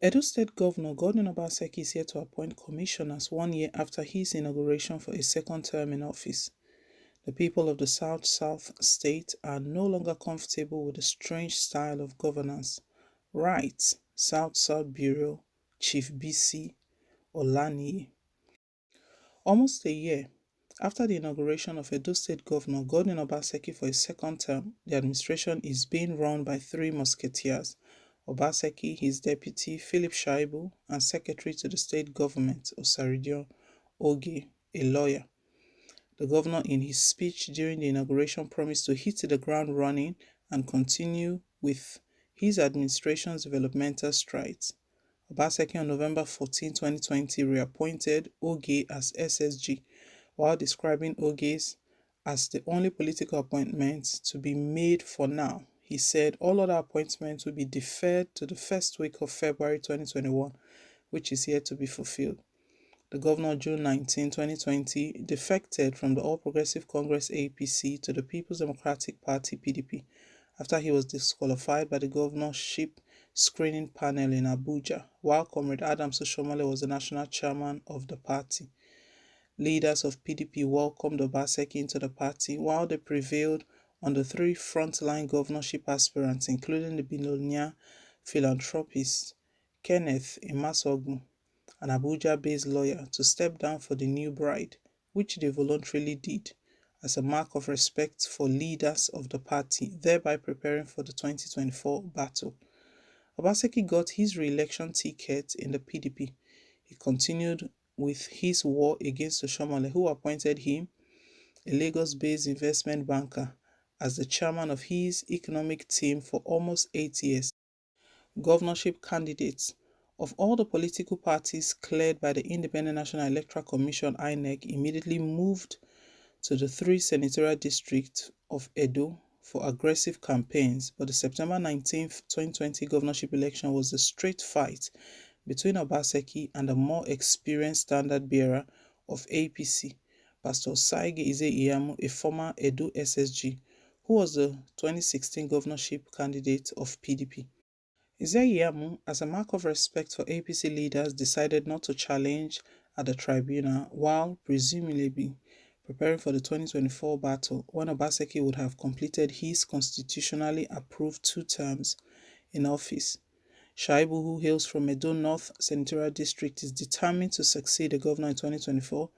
Edo State Governor Gordon Obaseki is here to appoint commissioners 1 year after his inauguration for a second term in office. The people of the South-South state are no longer comfortable with the strange style of governance, writes South-South Bureau Chief BC Olaniyi. Almost a year after the inauguration of Edo State Governor Gordon Obaseki for a second term, the administration is being run by three musketeers: Obaseki, his deputy Philip Shaibu, and secretary to the state government Osaridion Oge, a lawyer. The governor, in his speech during the inauguration, promised to hit the ground running and continue with his administration's developmental strides. Obaseki on November 14, 2020, reappointed Oge as SSG, while describing Oge's as the only political appointment to be made for now. He said all other appointments will be deferred to the first week of February 2021, which is yet to be fulfilled. The governor, June 19, 2020, defected from the All Progressive Congress APC to the People's Democratic Party PDP after he was disqualified by the governorship screening panel in Abuja, while Comrade Adams Oshomole was the national chairman of the party. Leaders of PDP welcomed Obaseki into the party, while they prevailed on the three frontline governorship aspirants, including the billionaire philanthropist Kenneth Imasogbu, an Abuja-based lawyer, to step down for the new bride, which they voluntarily did, as a mark of respect for leaders of the party, thereby preparing for the 2024 battle. Obaseki got his re-election ticket in the PDP. He continued with his war against Oshomole, who appointed him, a Lagos-based investment banker, as the chairman of his economic team for almost 8 years. Governorship candidates of all the political parties cleared by the Independent National Electoral Commission (INEC) immediately moved to the three senatorial districts of Edo for aggressive campaigns, but the September 19, 2020 governorship election was a straight fight between Obaseki and the more experienced standard-bearer of APC, Pastor Saige Ize-Iyamu, a former Edo SSG, who was the 2016 governorship candidate of PDP. Ize-Iyamu, as a mark of respect for APC leaders, decided not to challenge at the tribunal while presumably preparing for the 2024 battle, when Obaseki would have completed his constitutionally approved 2 terms in office. Shaibu, who hails from Edo North Senatorial District, is determined to succeed the governor in 2024,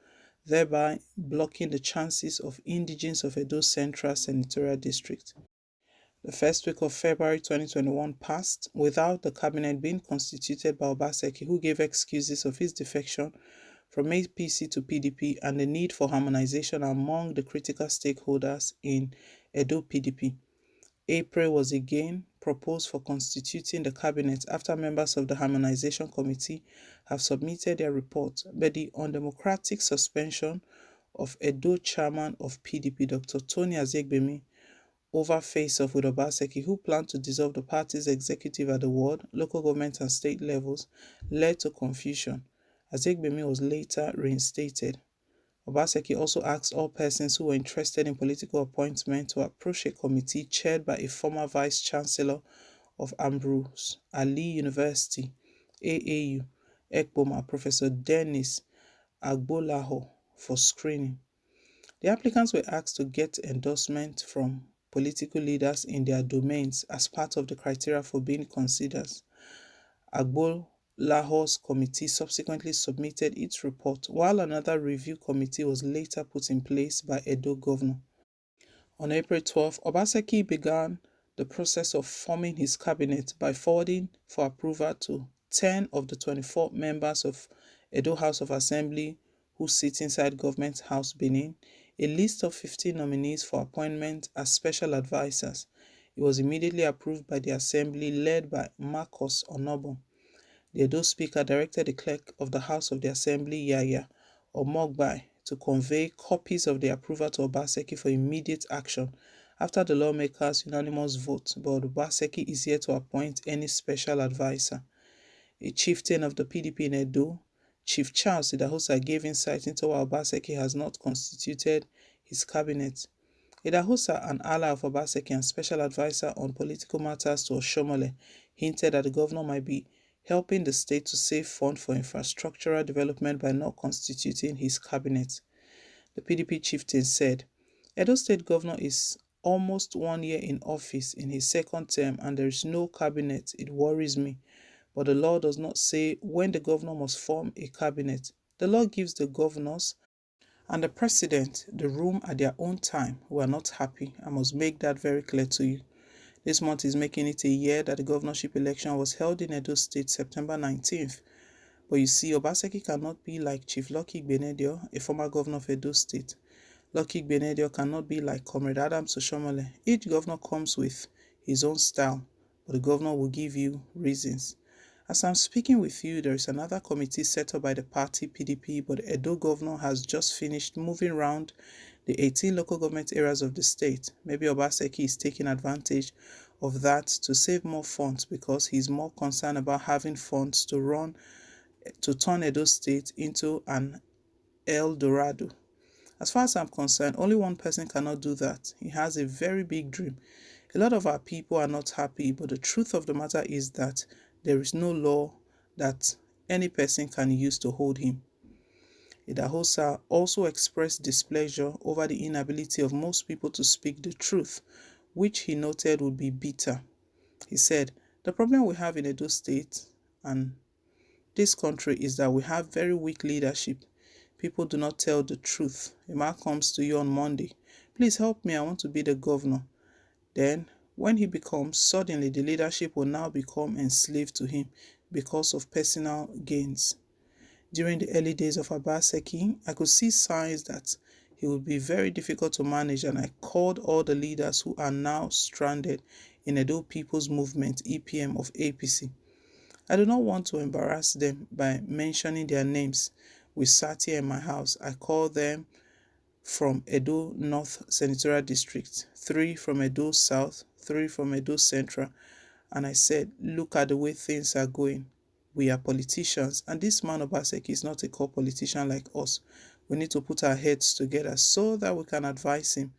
thereby blocking the chances of indigenes of Edo Central Senatorial District. The first week of February 2021 passed without the cabinet being constituted by Obaseki, who gave excuses of his defection from APC to PDP and the need for harmonization among the critical stakeholders in Edo PDP. April was again proposed for constituting the cabinet after members of the Harmonization Committee have submitted their report, but the undemocratic suspension of Edo chairman of PDP, Dr. Tony Azegbemi, over face-off with Obaseki, who planned to dissolve the party's executive at the ward, local government and state levels, led to confusion. Azegbemi was later reinstated. Obaseki also asked all persons who were interested in political appointment to approach a committee chaired by a former vice-chancellor of Ambrose Ali University, AAU, Ekpoma, Professor Dennis Agbolaho, for screening. The applicants were asked to get endorsement from political leaders in their domains as part of the criteria for being considered. Agbolaho's committee subsequently submitted its report, while another review committee was later put in place by Edo Governor. On April 12, Obaseki began the process of forming his cabinet by forwarding for approval to 10 of the 24 members of Edo House of Assembly who sit inside Government House Benin, a list of 15 nominees for appointment as special advisors. It was immediately approved by the Assembly led by Marcus Onobo. The Edo Speaker directed the Clerk of the House of the Assembly, Yaya Omogbai, to convey copies of the approval to Obaseki for immediate action after the lawmakers' unanimous vote, but Obaseki is yet to appoint any special advisor. A chieftain of the PDP in Edo, Chief Charles Idahosa, gave insight into why Obaseki has not constituted his cabinet. Idahosa, an ally of Obaseki and special advisor on political matters to Oshomole, hinted that the governor might be helping the state to save funds for infrastructural development by not constituting his cabinet. The PDP chieftain said, Edo State Governor is almost 1 year in office in his second term and there is no cabinet. It worries me. But the law does not say when the governor must form a cabinet. The law gives the governors and the president the room at their own time. We are not happy. I must make that very clear to you. This month is making it a year that the governorship election was held in Edo State, September 19th. But you see, Obaseki cannot be like Chief Lucky Benedio, a former governor of Edo State. Lucky Benedio cannot be like Comrade Adams Oshomole. Each governor comes with his own style, but the governor will give you reasons. As I'm speaking with you, there is another committee set up by the party PDP, but the Edo governor has just finished moving around the 18 local government areas of the state. Maybe Obaseki is taking advantage of that to save more funds because he's more concerned about having funds to turn Edo State into an El Dorado. As far as I'm concerned, only one person cannot do that. He has a very big dream. A lot of our people are not happy, but the truth of the matter is that there is no law that any person can use to hold him. Idahosa also expressed displeasure over the inability of most people to speak the truth, which he noted would be bitter. He said, the problem we have in Edo State and this country is that we have very weak leadership. People do not tell the truth. A man comes to you on Monday, please help me, I want to be the governor. Then, when he becomes, suddenly the leadership will now become enslaved to him because of personal gains. During the early days of Obaseki, I could see signs that he would be very difficult to manage, and I called all the leaders who are now stranded in Edo People's Movement (EPM) of APC. I do not want to embarrass them by mentioning their names. We sat here in my house. I called them from Edo North Senatorial District, 3 from Edo South, 3 from Edo Central, and I said, look at the way things are going. We are politicians, and this man Obaseki is not a core politician like us. We need to put our heads together so that we can advise him.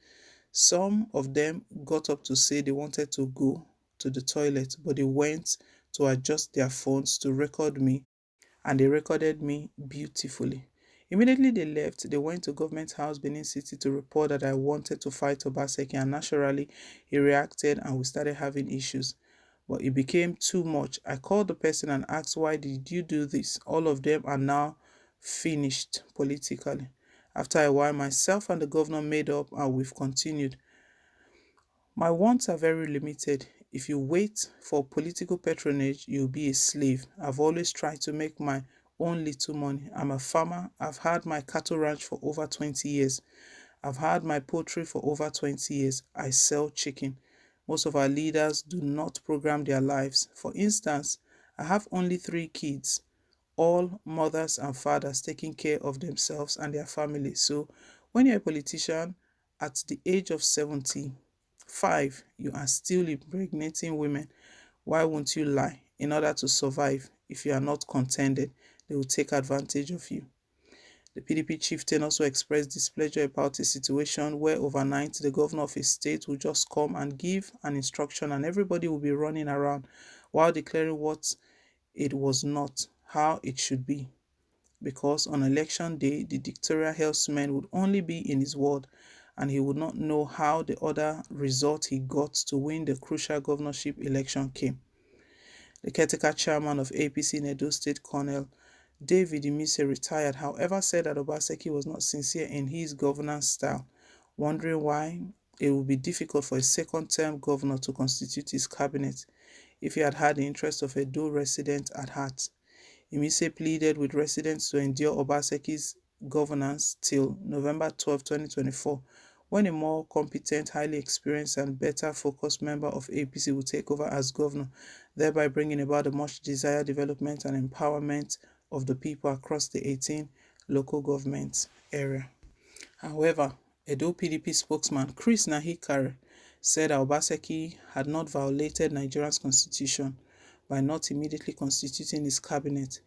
Some of them got up to say they wanted to go to the toilet, but they went to adjust their phones to record me, and they recorded me beautifully. Immediately they left, they went to Government House, Benin City to report that I wanted to fight Obaseki, and naturally he reacted and we started having issues. But it became too much. I called the person and asked, why did you do this? All of them are now finished politically. After a while, myself and the governor made up and we've continued. My wants are very limited. If you wait for political patronage, you'll be a slave. I've always tried to make my own little money. I'm a farmer. I've had my cattle ranch for over 20 years. I've had my poultry for over 20 years. I sell chicken. Most of our leaders do not program their lives. For instance, I have only 3 kids, all mothers and fathers taking care of themselves and their families. So when you're a politician at the age of 75, you are still impregnating women. Why won't you lie in order to survive? If you are not contented, they will take advantage of you. The PDP chieftain also expressed displeasure about a situation where overnight the governor of a state will just come and give an instruction and everybody will be running around while declaring what it was not, how it should be. Because on election day, the dictatorial herdsman would only be in his ward and he would not know how the other result he got to win the crucial governorship election came. The caretaker chairman of APC in Edo State, Colonel David Imise, retired, however, said that Obaseki was not sincere in his governance style, wondering why it would be difficult for a second-term governor to constitute his cabinet if he had had the interest of Edo residents at heart. Imise pleaded with residents to endure Obaseki's governance till November 12, 2024, when a more competent, highly experienced and better focused member of APC will take over as governor, thereby bringing about the much desired development and empowerment of the people across the 18 local government area. However, Edo PDP spokesman Chris Nahikare said that Obaseki had not violated Nigeria's constitution by not immediately constituting his cabinet.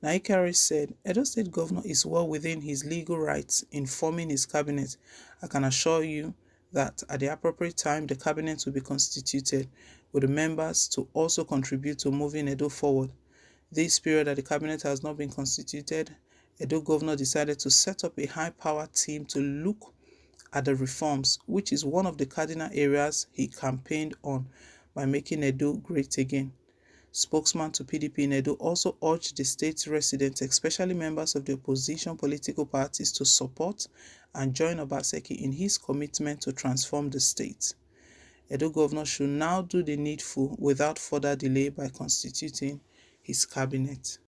Nahikare said, Edo State Governor is well within his legal rights in forming his cabinet. I can assure you that at the appropriate time, the cabinet will be constituted with the members to also contribute to moving Edo forward. This period that the cabinet has not been constituted, Edo governor decided to set up a high-powered team to look at the reforms, which is one of the cardinal areas he campaigned on by making Edo great again. Spokesman to PDP in Edo also urged the state's residents, especially members of the opposition political parties, to support and join Obaseki in his commitment to transform the state. Edo governor should now do the needful without further delay by constituting his cabinet.